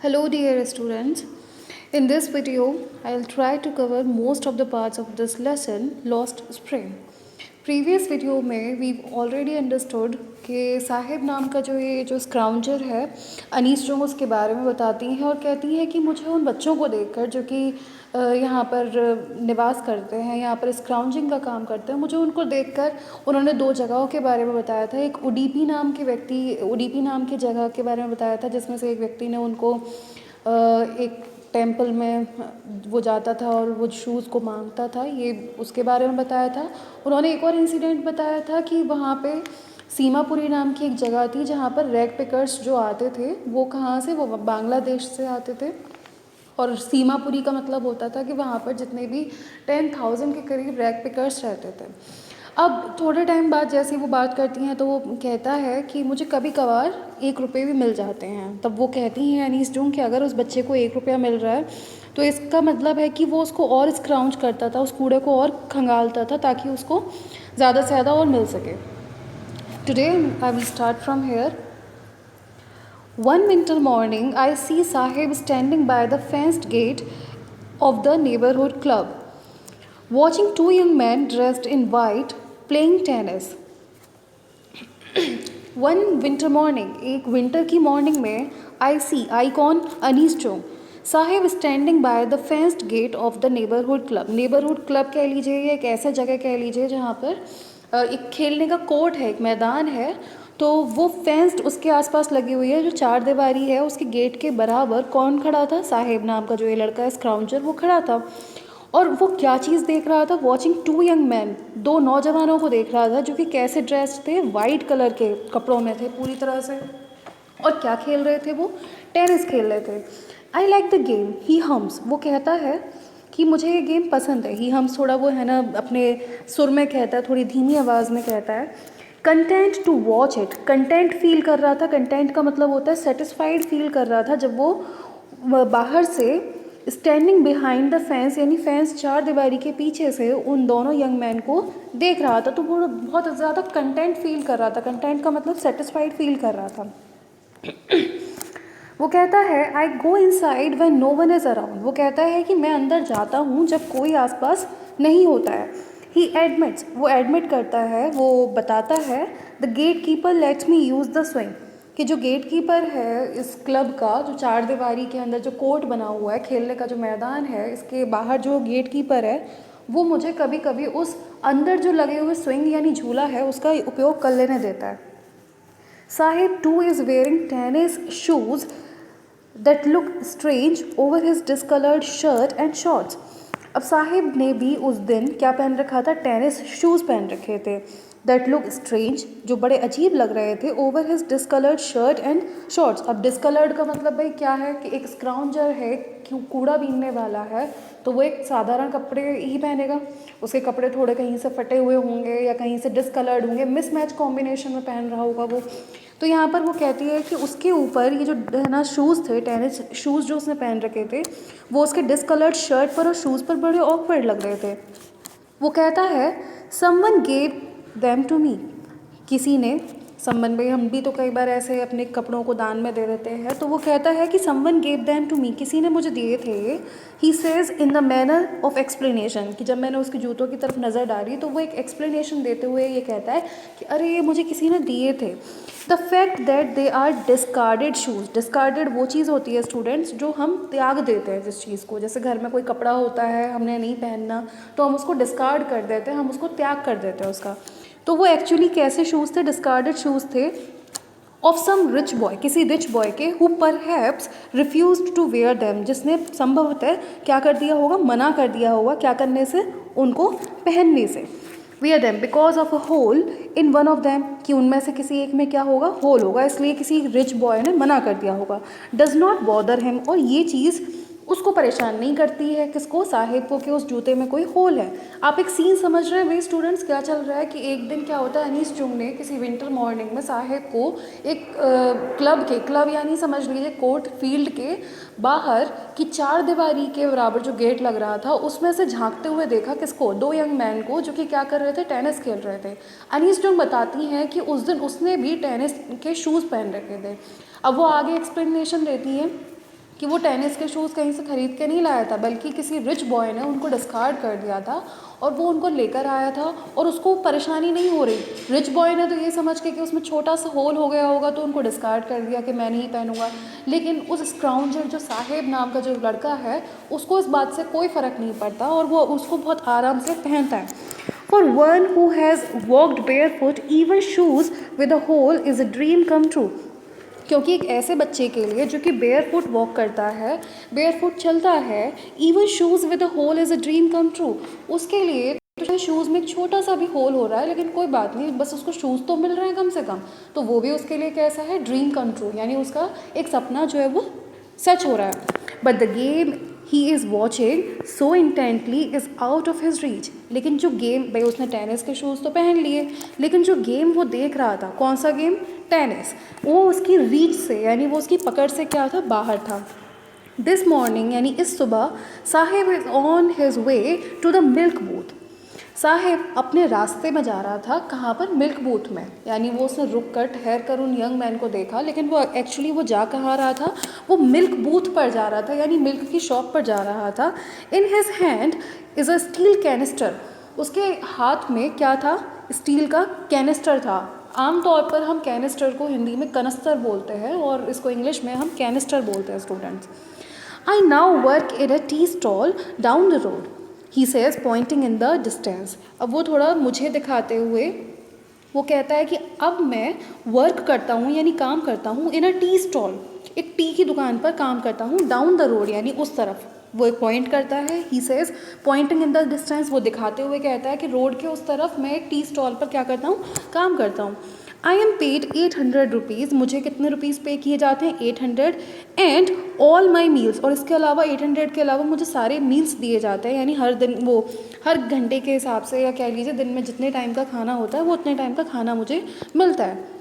Hello dear students. In this video, I'll try to cover most of the parts of this lesson, Lost Spring. Previous video में we already understood कि साहिब नाम का जो स्क्राउंजर है अनीस जो उसके बारे में बताती हैं और कहती हैं कि मुझे उन बच्चों को देखकर जो कि यहाँ पर निवास करते हैं, यहाँ पर स्क्राउंजिंग का काम करते हैं, मुझे उनको देखकर उन्होंने दो जगहों के बारे में बताया था। एक उडीपी नाम की जगह के बारे में बताया था जिसमें से एक व्यक्ति ने उनको एक टेंपल में वो जाता था और वो शूज़ को मांगता था, ये उसके बारे में बताया था। उन्होंने एक और इंसिडेंट बताया था कि वहाँ पे सीमापुरी नाम की एक जगह थी जहाँ पर रैग पिकर्स जो आते थे वो कहाँ से, वो बांग्लादेश से आते थे। और सीमापुरी का मतलब होता था कि वहाँ पर जितने भी 10,000 के करीब रैग पिकर्स रहते थे। अब थोड़े टाइम बाद जैसे वो बात करती हैं तो वो कहता है कि मुझे कभी कभार 1 रुपये भी मिल जाते हैं। तब वो कहती हैं अनीस जून कि अगर उस बच्चे को 1 रुपया मिल रहा है तो इसका मतलब है कि वो उसको और स्क्राउंज करता था, उस कूड़े को और खंगालता था ताकि उसको ज़्यादा से ज़्यादा और मिल सके। Today I will start from here. One winter morning, I see Sahib standing by the fenced gate of the neighborhood club, watching two young men dressed in white playing tennis. One winter morning, एक winter की morning में आई कौन, Anees Chong, Sahib standing by the fenced gate of the neighbourhood club. Neighbourhood club कह लीजिए या एक ऐसा जगह कह लीजिए जहाँ पर एक खेलने का कोर्ट है, एक मैदान है, तो वो फेंस्ड उसके आसपास लगी हुई है। जो चार दीवारी है उसके गेट के बराबर कौन खड़ा था, साहिब नाम का जो ये लड़का है स्क्राउंजर, वो खड़ा था। और वो क्या चीज़ देख रहा था, वॉचिंग टू यंग मैन, दो नौजवानों को देख रहा था जो कि कैसे ड्रेस्ड थे, वाइट कलर के कपड़ों में थे पूरी तरह से। और क्या खेल रहे थे, वो टेनिस खेल रहे थे। I like the game he hums, वो कहता है कि मुझे ये गेम पसंद है। ही हम्स थोड़ा वो है ना अपने सुर में कहता है, थोड़ी धीमी आवाज़ में कहता है। Content to watch it, content feel कर रहा था। कंटेंट का मतलब होता है सेटिस्फाइड फील कर रहा था जब वो बाहर से स्टैंडिंग बिहाइंड द फेंस, यानी फेंस चार दीवारी के पीछे से उन दोनों यंग मैन को देख रहा था, तो वो बहुत ज़्यादा कंटेंट फील कर रहा था। कंटेंट का मतलब सेटिस्फाइड फील कर रहा था। वो कहता है I go inside when no one is around, वो कहता है कि मैं अंदर जाता हूँ जब कोई आसपास नहीं होता है। ही एडमिट्स, वो एडमिट करता है, वो बताता है the gate keeper lets me use the swing, कि जो गेट कीपर है इस क्लब का, जो चार दीवारी के अंदर जो कोर्ट बना हुआ है, खेलने का जो मैदान है, इसके बाहर जो गेट कीपर है वो मुझे कभी कभी उस अंदर जो लगे हुए स्विंग यानी झूला है उसका उपयोग कर लेने देता है। Sahib two is wearing tennis shoes that look strange over his discoloured shirt and shorts. अब साहिब ने भी उस दिन क्या पहन रखा था, टेनिस शूज़ पहन रखे थे। दैट लुक स्ट्रेंज, जो बड़े अजीब लग रहे थे, over his discoloured shirt and shorts. अब डिसकलर्ड का मतलब भाई क्या है कि एक स्क्राउंजर है, कूड़ा बीनने वाला है, तो वो एक साधारण कपड़े ही पहनेगा, उसके कपड़े थोड़े कहीं से फटे हुए होंगे या कहीं से डिसकलर्ड होंगे, मिसमैच कॉम्बिनेशन में पहन रहा होगा वो। तो यहाँ पर वो कहती है कि उसके ऊपर ये जो है ना शूज़ थे, टेनिस शूज़ जो उसने पहन रखे थे, वो उसके डिसकलर्ड शर्ट पर और शूज़ पर बड़े ऑकवर्ड लग रहे थे। वो कहता है someone gave them to me, किसी ने, समवन भाई हम भी तो कई बार ऐसे अपने कपड़ों को दान में दे देते हैं, तो वो कहता है कि someone gave them to me, किसी ने मुझे दिए थे। He says in the manner of explanation, कि जब मैंने उसके जूतों की तरफ नज़र डाली तो वो एक एक्सप्लेनेशन देते हुए ये कहता है कि अरे ये मुझे किसी ने दिए थे। The fact that they are discarded shoes, discarded वो चीज़ होती है स्टूडेंट्स जो हम त्याग देते हैं जिस चीज़ को, जैसे घर में कोई कपड़ा होता है हमने नहीं पहनना तो हम उसको डिस्कार्ड कर देते हैं, हम उसको त्याग कर देते हैं उसका। तो वो एक्चुअली कैसे शूज़ थे, डिस्कार्डेड शूज़ थे ऑफ सम रिच बॉय, किसी रिच बॉय के, who perhaps refused to wear them, जिसने संभवतः क्या कर दिया होगा, मना कर दिया होगा क्या करने से, उनको पहनने से। Wear them because of a hole in one of them, कि उनमें से किसी एक में क्या होगा, होल होगा, इसलिए किसी रिच बॉय ने मना कर दिया होगा। डज नॉट बॉदर हिम, और ये चीज़ उसको परेशान नहीं करती है, किसको, साहिब को, कि उस जूते में कोई होल है। आप एक सीन समझ रहे हैं भाई स्टूडेंट्स क्या चल रहा है, कि एक दिन क्या होता है, अनीस चुंग ने किसी विंटर मॉर्निंग में साहिब को एक क्लब यानी समझ लीजिए कोर्ट फील्ड के बाहर की चार दीवारी के बराबर जो गेट लग रहा था उसमें से झांकते हुए देखा, किसको, दो यंग मैन को, जो कि क्या कर रहे थे, टेनिस खेल रहे थे। अनीस चुंग बताती हैं कि उस दिन उसने भी टेनिस के शूज़ पहन रखे थे। अब वो आगे एक्सप्लेनेशन देती हैं कि वो टेनिस के शूज़ कहीं से ख़रीद के नहीं लाया था, बल्कि किसी रिच बॉय ने उनको डिस्कार्ड कर दिया था और वो उनको लेकर आया था और उसको परेशानी नहीं हो रही। रिच बॉय ने तो ये समझ के कि उसमें छोटा सा होल हो गया होगा तो उनको डिस्कार्ड कर दिया कि मैं नहीं पहनूंगा, लेकिन उस स्क्राउंजर जो साहेब नाम का जो लड़का है उसको इस बात से कोई फ़र्क नहीं पड़ता और वो उसको बहुत आराम से पहनता है। For one who has walked barefoot, even shoes with a hole is a dream come true. क्योंकि एक ऐसे बच्चे के लिए जो कि बेयर फुट वॉक करता है, बेयर फुट चलता है, even shoes with a hole is a dream come true, उसके लिए तो शूज़ में एक छोटा सा भी होल हो रहा है लेकिन कोई बात नहीं, बस उसको शूज़ तो मिल रहे हैं कम से कम, तो वो भी उसके लिए कैसा है, ड्रीम कम ट्रू, यानी उसका एक सपना जो है वो सच हो रहा है। But the game he is watching so intently is out of his reach. लेकिन जो गेम, भाई उसने टेनिस के शूज़ तो पहन लिए, लेकिन जो गेम वो देख रहा था, कौन सा गेम, टेनिस, वो उसकी रीच से यानी वो उसकी पकड़ से क्या था, बाहर था। दिस मॉर्निंग यानी इस सुबह, Saheb is on his way to the milk booth. Saheb अपने रास्ते में जा रहा था, कहाँ पर, मिल्क बूथ में, यानी वो उसने रुक कर ठहर कर उन यंग मैन को देखा, लेकिन वो एक्चुअली वो जा कहाँ रहा था, वो मिल्क बूथ पर जा रहा था, यानी मिल्क की शॉप पर जा रहा था। In his hand is a steel canister, उसके हाथ में क्या था, स्टील का कैनिस्टर था। आम तौर पर हम कैनिस्टर को हिंदी में कनस्तर बोलते हैं और इसको इंग्लिश में हम कैनिस्टर बोलते हैं students. I now work in a tea stall down the road, he says pointing in the distance. अब वो थोड़ा मुझे दिखाते हुए वो कहता है कि अब मैं वर्क करता हूँ यानी काम करता हूँ, इन अ टी स्टॉल, एक टी की दुकान पर काम करता हूँ, डाउन द रोड यानी उस तरफ, वो एक पॉइंट करता है, he says pointing in the distance, वो दिखाते हुए कहता है कि रोड के उस तरफ मैं एक टी स्टॉल पर क्या करता हूँ, काम करता हूँ। आई एम पेड 800 रुपीज़, मुझे कितने रुपीज़ पे किए जाते हैं, 800, एंड ऑल माई मील्स, और इसके अलावा 800 के अलावा मुझे सारे मील्स दिए जाते हैं, यानी हर दिन वो हर घंटे के हिसाब से, या कह लीजिए दिन में जितने टाइम का खाना होता है वो उतने टाइम का खाना मुझे मिलता है।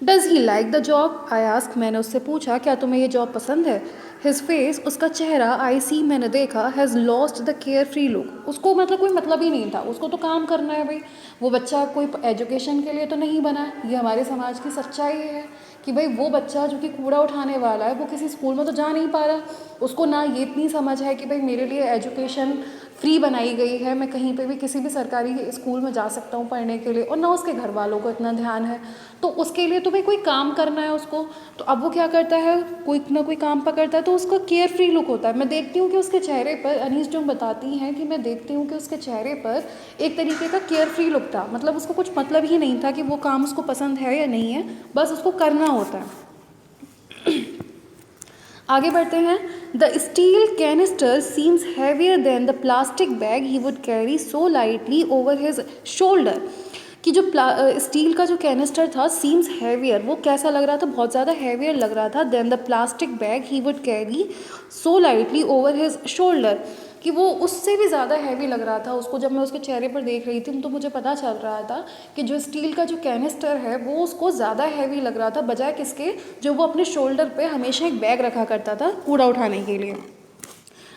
Does he like the job, I ask, मैंने उससे पूछा क्या तुम्हें ये जॉब पसंद है। हिज फेस, उसका चेहरा, आई सी, मैंने देखा, has lost the care free look, उसको मतलब कोई मतलब ही नहीं था, उसको तो काम करना है भाई, वो बच्चा कोई एजुकेशन के लिए तो नहीं बना है। ये हमारे समाज की सच्चाई है कि भाई वो बच्चा जो कि कूड़ा उठाने वाला है वो किसी स्कूल में तो जा नहीं पा रहा, उसको ना ये इतनी समझ है कि भाई मेरे लिए एजुकेशन फ्री बनाई गई है, मैं कहीं पे भी किसी भी सरकारी स्कूल में जा सकता हूँ पढ़ने के लिए, और ना उसके घर वालों को इतना ध्यान है, तो उसके लिए तो भाई कोई काम करना है उसको, तो अब वो क्या करता है, कोई ना कोई काम पकड़ता है, तो उसका केयर फ्री लुक होता है। मैं देखती हूँ कि उसके चेहरे पर, अनीस जो बताती हैं कि मैं देखती हूँ कि उसके चेहरे पर एक तरीके का केयर फ्री लुक था, मतलब उसको कुछ मतलब ही नहीं था कि वो काम उसको पसंद है या नहीं है, बस उसको करना होता है। आगे बढ़ते हैं। The steel canister seems heavier than the plastic bag he would carry so lightly over his shoulder, कि जो स्टील का जो कैनिस्टर था, सीम्स हैवियर, वो कैसा लग रहा था, बहुत ज़्यादा हैवियर लग रहा था, then the plastic bag he would carry so lightly over his shoulder, कि वो उससे भी ज़्यादा हैवी लग रहा था उसको। जब मैं उसके चेहरे पर देख रही थी तो मुझे पता चल रहा था कि जो स्टील का जो कैनिस्टर है वो उसको ज़्यादा हैवी लग रहा था, बजाय किसके, जो वो अपने शोल्डर पे हमेशा एक बैग रखा करता था कूड़ा उठाने के लिए।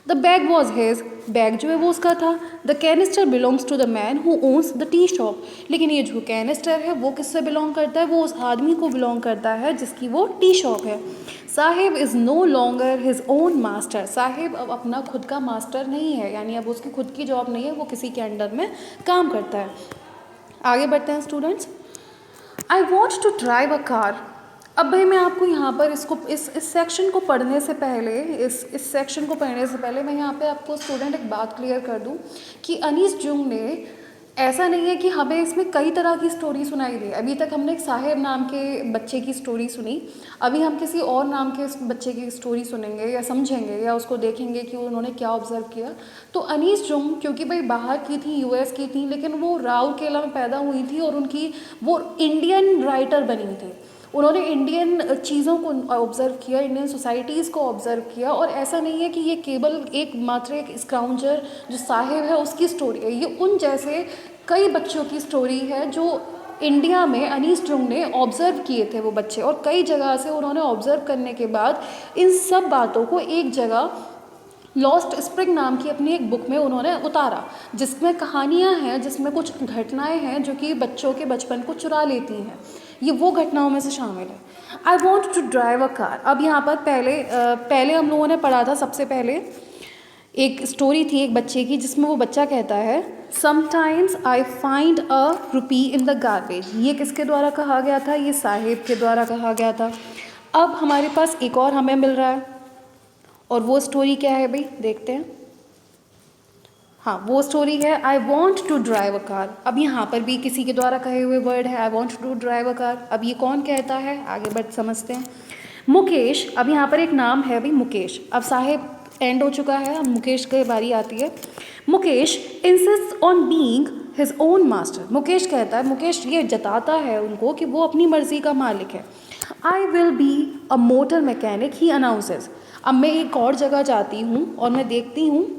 The bag was his, bag जो है वो उसका था। The canister belongs to the man who owns the tea shop, लेकिन ये जो कैनिस्टर है वो किससे बिलोंग करता है, वो उस आदमी को बिलोंग करता है जिसकी वो टी शॉप है। Saheb is no longer his own master, Saheb अब अपना खुद का मास्टर नहीं है, यानी अब उसकी खुद की जॉब नहीं है, वो किसी के अंडर में काम करता है। आगे बढ़ते हैं students. I want to drive a car. अब भाई मैं आपको यहाँ पर इसको इस सेक्शन को पढ़ने से पहले, इस सेक्शन को पढ़ने से पहले मैं यहाँ पे आपको स्टूडेंट एक बात क्लियर कर दूँ कि अनीस जुंग ने, ऐसा नहीं है कि हमें इसमें कई तरह की स्टोरी सुनाई दी। अभी तक हमने एक साहिब नाम के बच्चे की स्टोरी सुनी, अभी हम किसी और नाम के बच्चे की स्टोरी सुनेंगे या समझेंगे या उसको देखेंगे कि उन्होंने क्या ऑब्जर्व किया। तो अनीस जुंग क्योंकि भाई बाहर की थी, यूएस की थी, लेकिन वो राउरकेला में पैदा हुई थी और उनकी वो इंडियन राइटर बनी थी। उन्होंने इंडियन चीज़ों को ऑब्ज़र्व किया, इंडियन सोसाइटीज़ को ऑब्ज़र्व किया, और ऐसा नहीं है कि ये केवल एक मात्र एक स्काउंजर जो साहिब है उसकी स्टोरी है, ये उन जैसे कई बच्चों की स्टोरी है जो इंडिया में अनीस जुंग ने ऑब्ज़र्व किए थे वो बच्चे, और कई जगह से उन्होंने ऑब्ज़र्व करने के बाद इन सब बातों को एक जगह लॉस्ट स्प्रिंग नाम की अपनी एक बुक में उन्होंने उतारा, जिसमें कहानियाँ हैं, जिसमें कुछ घटनाएं हैं जो कि बच्चों के बचपन को चुरा लेती हैं। ये वो घटनाओं में से शामिल है। I want to drive a car. अब यहाँ पर पहले हम लोगों ने पढ़ा था, सबसे पहले एक स्टोरी थी एक बच्चे की, जिसमें वो बच्चा कहता है sometimes I find a rupee in the garbage. ये किसके द्वारा कहा गया था? ये साहिब के द्वारा कहा गया था। अब हमारे पास एक और हमें मिल रहा है, और वो स्टोरी क्या है भाई, देखते हैं। हाँ, वो स्टोरी है I want to drive a car. अब यहाँ पर भी किसी के द्वारा कहे हुए वर्ड है, I want to drive a car. अब ये कौन कहता है, आगे बढ़ समझते हैं। मुकेश, अब यहाँ पर एक नाम है भाई मुकेश। अब साहिब एंड हो चुका है, अब मुकेश की बारी आती है। Mukesh insist on being his own master. Mukesh कहता है, मुकेश ये जताता है उनको कि वो अपनी मर्जी का मालिक है। I will be a motor mechanic, he announces. अब मैं एक और जगह जाती हूँ और मैं देखती हूँ,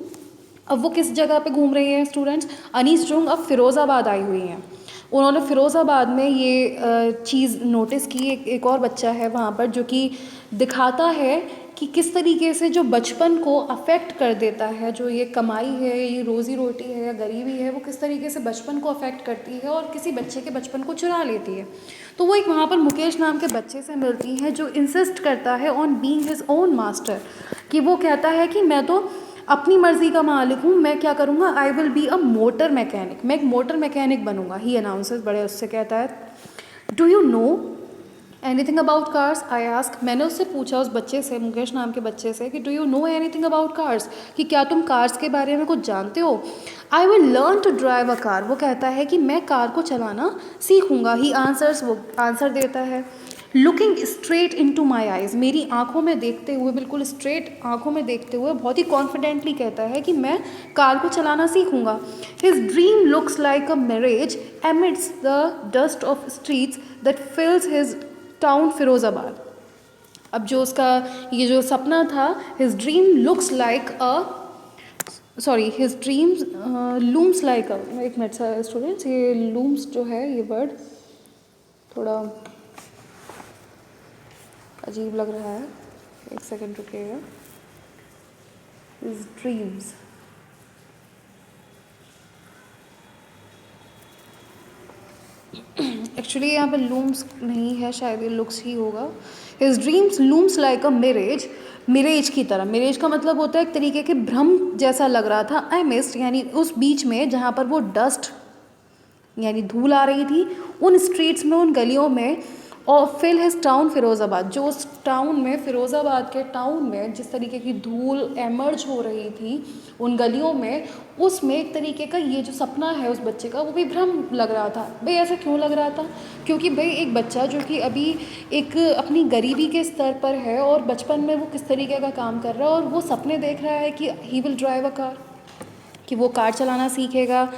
अब वो किस जगह पे घूम रही हैं स्टूडेंट्स? अनीस जुंग अब फ़िरोज़ाबाद आई हुई हैं। उन्होंने फ़िरोज़ाबाद में ये चीज़ नोटिस की, एक और बच्चा है वहाँ पर जो कि दिखाता है कि किस तरीके से जो बचपन को अफेक्ट कर देता है, जो ये कमाई है, ये रोज़ी रोटी है या गरीबी है, वो किस तरीके से बचपन को अफेक्ट करती है और किसी बच्चे के बचपन को चुरा लेती है। तो वो एक वहाँ पर मुकेश नाम के बच्चे से मिलती हैं जो इंसिस्ट करता है on being his own master, कि वो कहता है कि मैं तो अपनी मर्जी का मालिक हूँ, मैं क्या करूँगा, I will be a motor mechanic, मैं एक मोटर मैकेनिक बनूँगा। ही अनाउंसेस, बड़े उससे कहता है do you know anything about cars? I ask, मैंने उससे पूछा, उस बच्चे से, मुकेश नाम के बच्चे से, कि do you know anything about cars, कि क्या तुम कार्स के बारे में कुछ जानते हो? I will learn to drive a car, वो कहता है कि मैं कार को चलाना सीखूंगा। ही आंसर्स, वो आंसर देता है looking straight into my eyes, मेरी आंखों में देखते हुए, बिल्कुल स्ट्रेट आंखों में देखते हुए बहुत ही कॉन्फिडेंटली कहता है कि मैं कार को चलाना सीखूंगा। His dream looks like a marriage amidst the dust of streets that fills his town Firozabad. अब जो उसका ये जो सपना था, his dream looks like his dreams looms like एक मिनट स्टूडेंट्स, ये लूम्स जो है ये वर्ड थोड़ा अजीब लग रहा है, एक सेकंड रुकिएगा। हिज ड्रीम्स, एक्चुअली यहाँ पे लूम्स नहीं है, शायद ये लुक्स ही होगा। हिज ड्रीम्स लूम्स लाइक अ मिरेज, मिरेज की तरह। मिरेज का मतलब होता है एक तरीके के भ्रम जैसा लग रहा था। आई मिस्ड, यानी उस बीच में जहाँ पर वो डस्ट यानी धूल आ रही थी, उन स्ट्रीट्स में, उन गलियों में, और फिल हिज टाउन फ़िरोज़ाबाद, जो उस टाउन में, फ़िरोज़ाबाद के टाउन में जिस तरीके की धूल एमर्ज हो रही थी उन गलियों में, उसमें एक तरीके का ये जो सपना है उस बच्चे का, वो भी भ्रम लग रहा था। भाई ऐसा क्यों लग रहा था? क्योंकि भाई एक बच्चा जो कि अभी एक अपनी गरीबी के स्तर पर है और बचपन में वो किस तरीके का काम कर रहा है, और वो सपने देख रहा है कि he will drive a car, कि वो कार चलाना सीखेगा,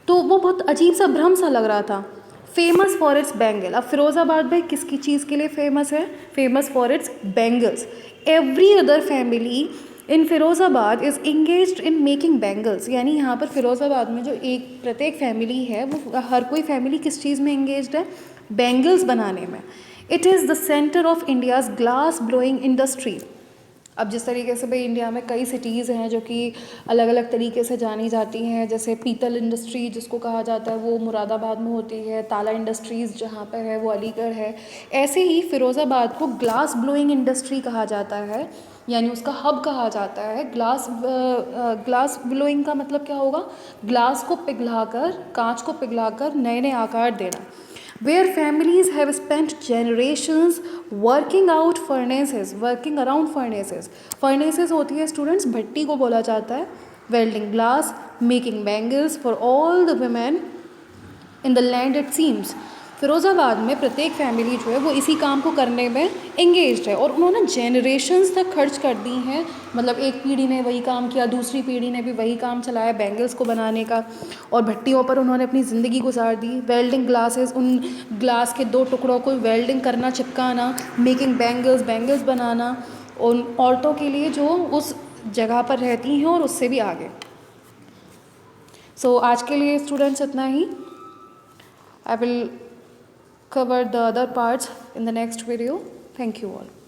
तो वो बहुत अजीब सा भ्रम सा लग रहा था। फेमस फॉर इट्स बैंगल, अब फ़िरोज़ाबाद भाई किसकी चीज़ के लिए फेमस है? Famous for its bangles. Every other family in Firozabad is engaged in making bangles, यानी यहाँ पर फ़िरोज़ाबाद में जो प्रत्येक फैमिली है, वो हर कोई फैमिली किस चीज़ में इंगेज्ड है? बैंगल्स बनाने में। It is the centre of India's glass blowing industry. अब जिस तरीके से भाई इंडिया में कई सिटीज़ हैं जो कि अलग अलग तरीके से जानी जाती हैं, जैसे पीतल इंडस्ट्री जिसको कहा जाता है वो मुरादाबाद में होती है, ताला इंडस्ट्रीज़ जहाँ पर है वो अलीगढ़ है। ऐसे ही फ़िरोज़ाबाद को ग्लास ब्लोइंग इंडस्ट्री कहा जाता है, यानी उसका हब कहा जाता है। ग्लास ब्लोइंग का मतलब क्या होगा? ग्लास को पिघलाकर, कांच को पिघलाकर नए नए आकार देना। Where families have spent generations working around furnaces. Furnaces होती है स्टूडेंट्स, भट्टी को बोला जाता है। Welding glass, making bangles for all the women in the land it seems. Firozabad में प्रत्येक फैमिली जो है वो इसी काम को करने में इंगेज्ड है, और उन्होंने जेनरेशन्स तक खर्च कर दी हैं। मतलब एक पीढ़ी ने वही काम किया, दूसरी पीढ़ी ने भी वही काम चलाया बैंगल्स को बनाने का, और भट्टियों पर उन्होंने अपनी ज़िंदगी गुजार दी। वेल्डिंग ग्लासेस, उन ग्लास के दो टुकड़ों को वेल्डिंग करना, चिपकाना। मेकिंग बैंगल्स बनाना उन औरतों के लिए जो उस जगह पर रहती हैं और उससे भी आगे। सो आज के लिए स्टूडेंट्स इतना ही। I will cover the other parts in the next video. Thank you all.